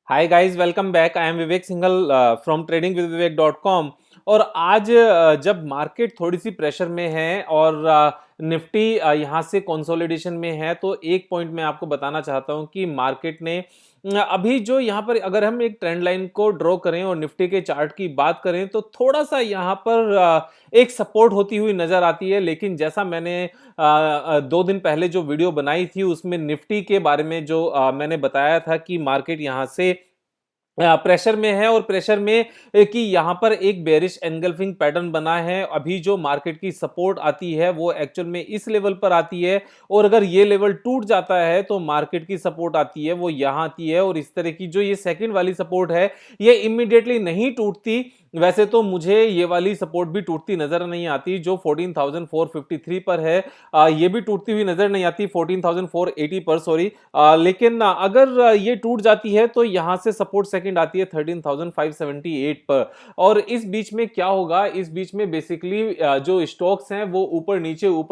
Hi guys, welcome back. I am Vivek Singhal from tradingwithvivek.com। और आज जब मार्केट थोड़ी सी प्रेशर में है और निफ्टी यहाँ से कंसोलिडेशन में है, तो एक पॉइंट मैं आपको बताना चाहता हूँ कि मार्केट ने अभी जो यहाँ पर अगर हम एक ट्रेंड लाइन को ड्रॉ करें और निफ्टी के चार्ट की बात करें तो थोड़ा सा यहाँ पर एक सपोर्ट होती हुई नजर आती है। लेकिन जैसा मैंने 2 दिन पहले जो वीडियो बनाई थी उसमें निफ्टी के बारे में जो मैंने बताया था कि मार्केट यहाँ से प्रेशर में है और प्रेशर में कि यहाँ पर एक बेरिश एनगल्फिंग पैटर्न बना है। अभी जो मार्केट की सपोर्ट आती है वो एक्चुअल में इस लेवल पर आती है, और अगर ये लेवल टूट जाता है तो मार्केट की सपोर्ट आती है वो यहाँ आती है। और इस तरह की जो ये सेकंड वाली सपोर्ट है ये इमीडिएटली नहीं टूटती। वैसे तो मुझे ये वाली सपोर्ट भी टूटती नजर नहीं आती जो 14,453 पर है, ये भी टूटती हुई नजर नहीं आती 14,480 पर, सॉरी। लेकिन अगर ये टूट जाती है तो यहां से सपोर्ट सेकंड आती है 13,578 पर। और इस बीच में क्या होगा, इस बीच में बेसिकली जो स्टॉक्स हैं वो ऊपर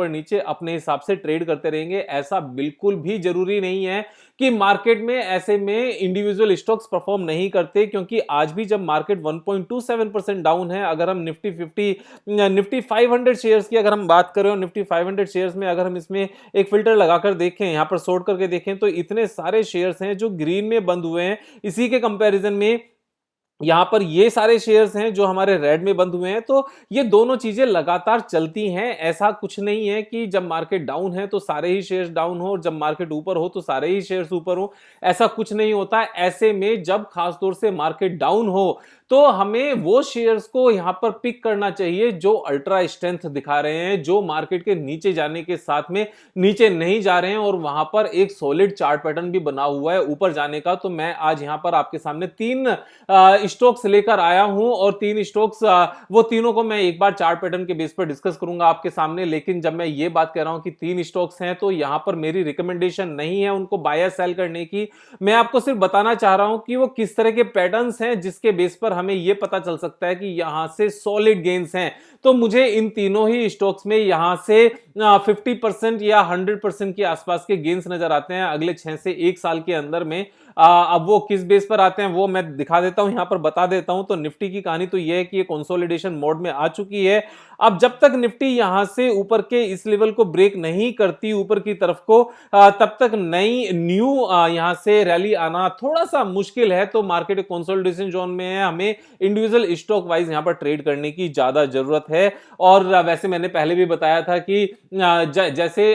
नीचे अपने हिसाब से ट्रेड करते रहेंगे। ऐसा बिल्कुल भी जरूरी नहीं है कि मार्केट में ऐसे में इंडिविजुअल स्टॉक्स परफॉर्म नहीं करते, क्योंकि आज भी जब मार्केट 1.27% डाउन है, अगर हम निफ्टी 500 शेयर्स की अगर हम बात करें और निफ्टी 500 शेयर्स में अगर हम इसमें एक फिल्टर लगाकर देखें, यहां पर सॉर्ट करके देखें, तो इतने सारे शेयर्स हैं जो ग्रीन में बंद हुए हैं। इसी के कंपैरिजन में यहां पर ये सारे शेयर्स हैं जो हमारे रेड में बंद हुए हैं। तो ये दोनों चीजें लगातार चलती हैं। ऐसा कुछ नहीं है कि जब मार्केट डाउन है तो सारे ही शेयर्स डाउन हो और जब मार्केट ऊपर हो तो सारे ही शेयर्स ऊपर हो। ऐसा कुछ नहीं होता। ऐसे में जब खासतौर से मार्केट डाउन हो तो हमें वो शेयर्स को यहां पर पिक करना चाहिए जो अल्ट्रा स्ट्रेंथ दिखा रहे हैं, जो मार्केट के नीचे जाने के साथ में नीचे नहीं जा रहे हैं और वहां पर एक सॉलिड चार्ट पैटर्न भी बना हुआ है ऊपर जाने का। तो मैं आज यहां पर आपके सामने 3 स्टॉक्स लेकर आया हूं और 3 स्टॉक्स वो तीनों को मैं एक बार चार्ट पैटर्न के बेस पर डिस्कस करूंगा आपके सामने। लेकिन जब मैं ये बात कह रहा हूं कि 3 स्टॉक्स हैं तो यहां पर मेरी रिकमेंडेशन नहीं है उनको बाय या सेल करने की। मैं आपको सिर्फ बताना चाह रहा हूं कि वो किस तरह के पैटर्न्स हैं जिसके बेस पर हमें यह पता चल सकता है कि यहां से सॉलिड गेन्स हैं। तो मुझे इन तीनों ही स्टॉक्स में यहां से 50% या 100% के आसपास के गेन्स नजर आते हैं अगले 6 से 1 साल के अंदर में। अब वो किस बेस पर आते हैं वो मैं दिखा देता हूं, यहां पर बता देता हूं। तो निफ्टी की कहानी तो यह है कि ये कंसोलिडेशन मोड में आ चुकी है। अब जब तक निफ्टी यहां से ऊपर के इस लेवल को ब्रेक नहीं करती ऊपर की तरफ को, तब तक नई न्यू यहां से रैली आना थोड़ा सा मुश्किल है। तो मार्केट कंसोलिडेशन जोन में है, हमें इंडिविजुअल स्टॉक वाइज यहां पर ट्रेड करने की ज्यादा जरूरत है। और वैसे मैंने पहले भी बताया था कि जैसे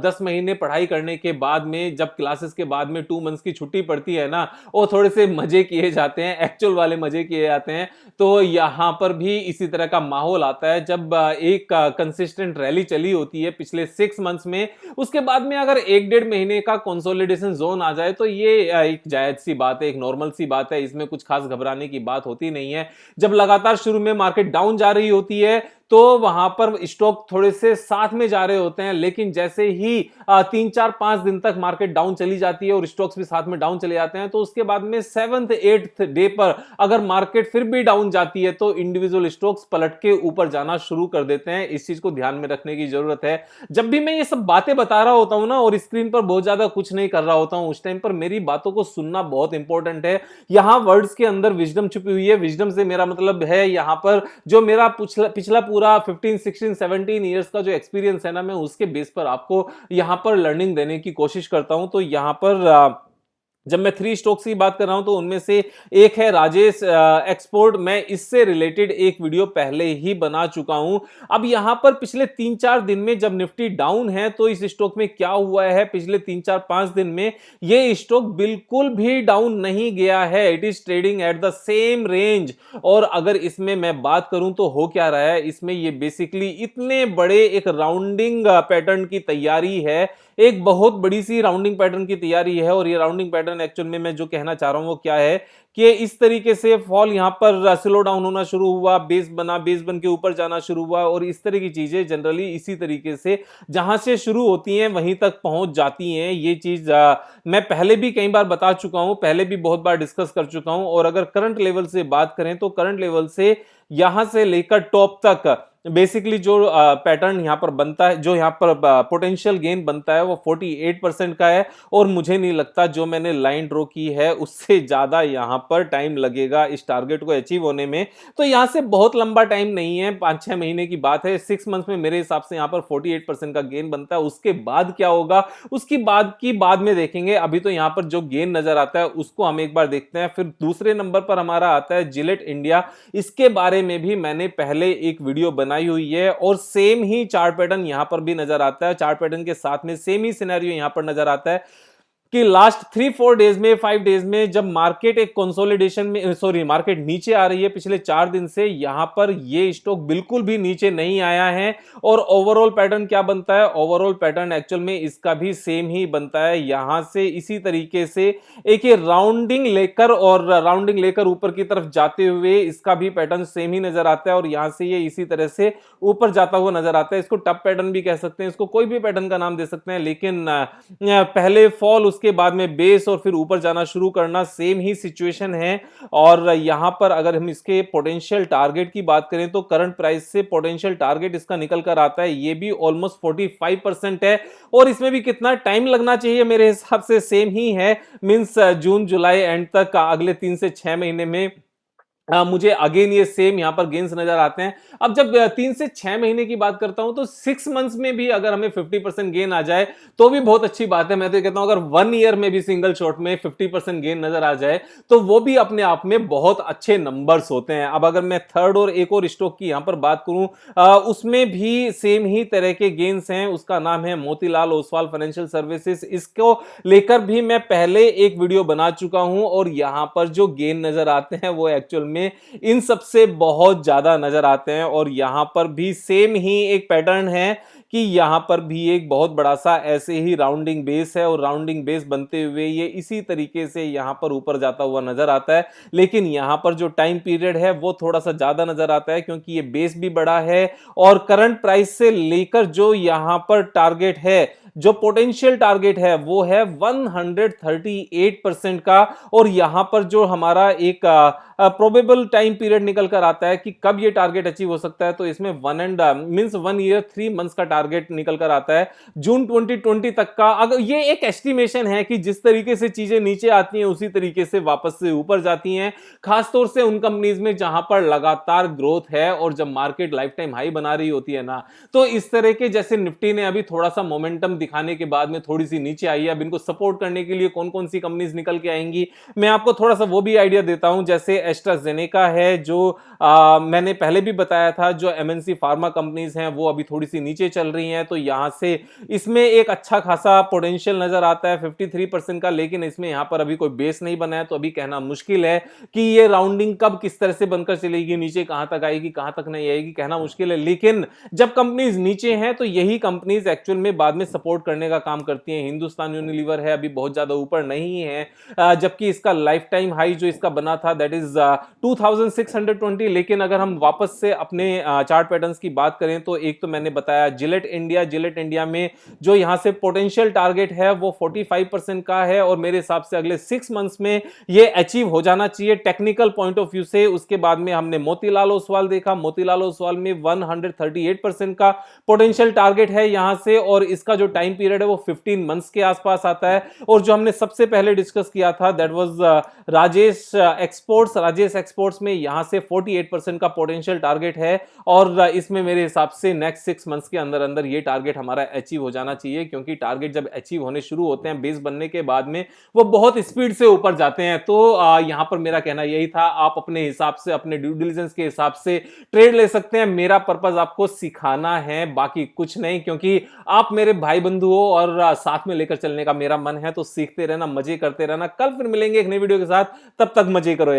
10 महीने पढ़ाई करने के बाद में जब क्लासेस के बाद में 2 मंथ्स की छुट्टी पड़ती है ना, वो थोड़े से मजे किए जाते हैं, एक्चुअल वाले मजे किए जाते हैं। तो यहां पर भी इसी तरह का माहौल आता है जब एक कंसिस्टेंट रैली चली होती है पिछले 6 मंथ्स में, उसके बाद में अगर 1-1.5 महीने का कंसोलिडेशन जोन आ जाए तो ये एक जायज सी बात है, एक नॉर्मल सी बात है। इसमें कुछ खास घबराने की बात होती नहीं है। जब लगातार शुरू में मार्केट डाउन जा रही होती है तो वहां पर स्टॉक थोड़े से साथ में जा रहे होते हैं, लेकिन जैसे ही 3-4-5 दिन तक मार्केट डाउन चली जाती है और स्टॉक्स भी साथ में डाउन चले जाते हैं, तो उसके बाद में 7th-8th डे पर अगर मार्केट फिर भी डाउन जाती है तो इंडिविजुअल स्टॉक्स पलट के ऊपर जाना शुरू कर देते हैं। इस चीज को ध्यान में रखने की जरूरत है। जब भी मैं ये सब बातें बता रहा होता हूं ना और स्क्रीन पर बहुत ज्यादा कुछ नहीं कर रहा होता हूं, उस टाइम पर मेरी बातों को सुनना बहुत इंपॉर्टेंट है। यहां वर्ड्स के अंदर विजडम छुपी हुई है। विजडम से मेरा मतलब है यहां पर जो मेरा पिछला पूरा 15-16-17 ईयर्स का जो एक्सपीरियंस है ना, मैं उसके बेस पर आपको यहां पर लर्निंग देने की कोशिश करता हूं। तो यहां पर जब मैं 3 स्टॉक्स की बात कर रहा हूं तो उनमें से एक है राजेश एक्सपोर्ट। मैं इससे रिलेटेड एक वीडियो पहले ही बना चुका हूं। अब यहां पर पिछले 3-4 दिन में जब निफ्टी डाउन है तो इस स्टॉक में क्या हुआ है, पिछले 3-4-5 दिन में ये स्टॉक बिल्कुल भी डाउन नहीं गया है। It is trading at the same range. और अगर इसमें मैं बात करूं तो हो क्या रहा है, इसमें ये बेसिकली इतने बड़े एक राउंडिंग पैटर्न की तैयारी है, एक बहुत बड़ी सी राउंडिंग पैटर्न की तैयारी है। और ये राउंडिंग पैटर्न एक्चुअल में मैं जो कहना चाह रहा हूं वो क्या है कि इस तरीके से फॉल यहां पर स्लो डाउन होना शुरू हुआ, बेस बन के ऊपर जाना शुरू हुआ, और इस तरह की चीजें जनरली इसी तरीके से जहां से शुरू होती हैं वहीं तक पहुंच जाती हैं। ये चीज मैं पहले भी कई बार बता चुका हूं, पहले भी बहुत बार डिस्कस कर चुका हूं। और अगर करंट लेवल से बात करें तो करंट लेवल से यहां से लेकर टॉप तक बेसिकली जो पैटर्न यहाँ पर बनता है, जो यहाँ पर पोटेंशियल गेन बनता है वो 48% का है और मुझे नहीं लगता जो मैंने लाइन ड्रॉ की है उससे ज़्यादा यहाँ पर टाइम लगेगा इस टारगेट को अचीव होने में। तो यहाँ से बहुत लंबा टाइम नहीं है, 5-6 महीने की बात है। 6 मंथ्स में मेरे हिसाब से यहाँ पर 48% का गेन बनता है। उसके बाद क्या होगा उसकी बाद में देखेंगे। अभी तो यहाँ पर जो गेन नजर आता है उसको हम एक बार देखते हैं। फिर दूसरे नंबर पर हमारा आता है जिलेट इंडिया। इसके बारे में भी मैंने पहले एक वीडियो बनाई हुई है और सेम ही चार्ट पैटर्न यहां पर भी नजर आता है। चार्ट पैटर्न के साथ में सेम ही सिनेरियो यहां पर नजर आता है कि लास्ट 3-4 डेज में 5 डेज में जब मार्केट एक कंसोलिडेशन में मार्केट नीचे आ रही है पिछले 4 दिन से, यहां पर ये स्टॉक बिल्कुल भी नीचे नहीं आया है। और ओवरऑल पैटर्न क्या बनता है, ओवरऑल पैटर्न एक्चुअल में इसका भी सेम ही बनता है। यहां से इसी तरीके से एक ये राउंडिंग लेकर ऊपर की तरफ जाते हुए इसका भी पैटर्न सेम ही नजर आता है और यहां से ये इसी तरह से ऊपर जाता हुआ नजर आता है। इसको टप पैटर्न भी कह सकते हैं, इसको कोई भी पैटर्न का नाम दे सकते हैं, लेकिन पहले फॉल उसके बाद में बेस और फिर ऊपर जाना शुरू करना, सेम ही सिचुएशन है। और यहां पर अगर हम इसके पोटेंशियल टारगेट की बात करें तो करंट प्राइस से पोटेंशियल टारगेट इसका निकल कर आता है, ये भी ऑलमोस्ट 45% है। और इसमें भी कितना टाइम लगना चाहिए मेरे हिसाब से सेम ही है, मींस जून जुलाई एंड तक, अगले 3 से 6 महीने में मुझे अगेन ये सेम यहां पर गेन्स नजर आते हैं। अब जब 3 से 6 महीने की बात करता हूं तो 6 मंथ्स में भी अगर हमें 50% गेन आ जाए तो भी बहुत अच्छी बात है। मैं तो कहता हूं अगर 1 ईयर में भी सिंगल शॉट में 50% गेन नजर आ जाए तो वो भी अपने आप में बहुत अच्छे नंबर्स होते हैं। अब अगर मैं थर्ड और एक और स्टॉक की यहां पर बात करूं, उसमें भी सेम ही तरह के गेन्स हैं। उसका नाम है मोतीलाल ओसवाल फाइनेंशियल सर्विसेज। इसको लेकर भी मैं पहले एक वीडियो बना चुका हूं और यहां पर जो गेन नजर आते हैं वो एक्चुअल में इन सबसे बहुत ज्यादा नजर आते हैं। और यहां पर भी सेम ही एक पैटर्न है कि यहां पर भी एक बहुत बड़ा सा ऐसे ही राउंडिंग बेस है और राउंडिंग बेस बनते हुए ये इसी तरीके से यहां पर ऊपर जाता हुआ नजर आता है। लेकिन यहां पर जो टाइम पीरियड है वो थोड़ा सा ज्यादा नजर आता है क्योंकि ये बेस भी बड़ा है और करंट प्राइस से लेकर जो यहां पर टारगेट है, जो पोटेंशियल टारगेट है वो है 138% का। और यहां पर जो हमारा एक प्रोबेबल टाइम पीरियड निकल कर आता है कि कब ये टारगेट अचीव हो सकता है, तो इसमें 1 ईयर 3 मंथ्स का टारगेट निकल कर आता है जून 2020 तक का। अगर ये एक एस्टिमेशन है कि जिस तरीके से चीजें नीचे आती हैं उसी तरीके से वापस से ऊपर जाती हैं, खासतौर से उन कंपनीज में जहां पर लगातार ग्रोथ है और जब मार्केट लाइफ टाइम हाई बना रही होती है ना, तो इस तरह के जैसे निफ्टी ने अभी थोड़ा सा मोमेंटम दिखाने के बाद में थोड़ी सी नीचे आई है। अब इनको सपोर्ट करने के लिए कौन कौन सी कंपनीज निकल के आएंगी मैं आपको थोड़ा सा वो भी आइडिया देता हूं। जैसे एस्ट्राजेनेका है जो मैंने पहले भी बताया था, जो एमएनसी फार्मा कंपनीज हैं वो अभी थोड़ी सी नीचे चल रही हैं, तो यहां से इसमें एक अच्छा खासा पोटेंशियल नजर आता है 53% का। लेकिन इसमें यहां पर अभी कोई बेस नहीं बना है तो अभी कहना मुश्किल है कि ये राउंडिंग कब किस तरह से बनकर चलेगी, नीचे कहां तक आएगी कहां तक नहीं आएगी, कहना मुश्किल है। लेकिन जब कंपनीज नीचे हैं तो यही कंपनीज एक्चुअल में बाद में सपोर्ट करने का काम करती हैं। हिंदुस्तान यूनिलीवर है, अभी बहुत ज्यादा ऊपर नहीं है, जबकि इसका लाइफ टाइम हाई जो इसका बना था दैट इज 2620। लेकिन अगर हम वापस से अपने चार्ट पैटर्न्स की बात करें तो एक तो मैंने बताया जिलेट इंडिया में जो यहां से पोटेंशियल टारगेट है वो 45% का है और मेरे हिसाब से अगले 6 मंथ्स में ये अचीव हो जाना चाहिए टेक्निकल पॉइंट ऑफ व्यू से। उसके बाद में हमने मोतीलाल ओसवाल देखा, मोतीलाल ओसवाल में 138% का पोटेंशियल टारगेट है यहां से और इसका जो टाइम पीरियड है वो 15 मंथ्स के आसपास आता है। और जो हमने सबसे पहले डिस्कस किया था दैट वाज राजेश एक्सपोर्ट्स में यहां से 48% का पोटेंशियल टारगेट है और इसमें मेरे हिसाब से नेक्स्ट 6 मंथ्स के अंदर अंदर ये टारगेट हमारा अचीव हो जाना चाहिए, क्योंकि टारगेट जब अचीव होने शुरू होते हैं बेस बनने के बाद में वो बहुत स्पीड से ऊपर जाते हैं। तो यहां पर मेरा कहना यही था, आप अपने हिसाब से अपने ड्यू डिलिजेंस के हिसाब से ट्रेड ले सकते हैं। मेरा पर्पस आपको सिखाना है, बाकी कुछ नहीं, क्योंकि आप मेरे भाई बंधु हो और साथ में लेकर चलने का मेरा मन है। तो सीखते रहना, मजे करते रहना। कल फिर मिलेंगे एक नई वीडियो के साथ, तब तक मजे करो यार।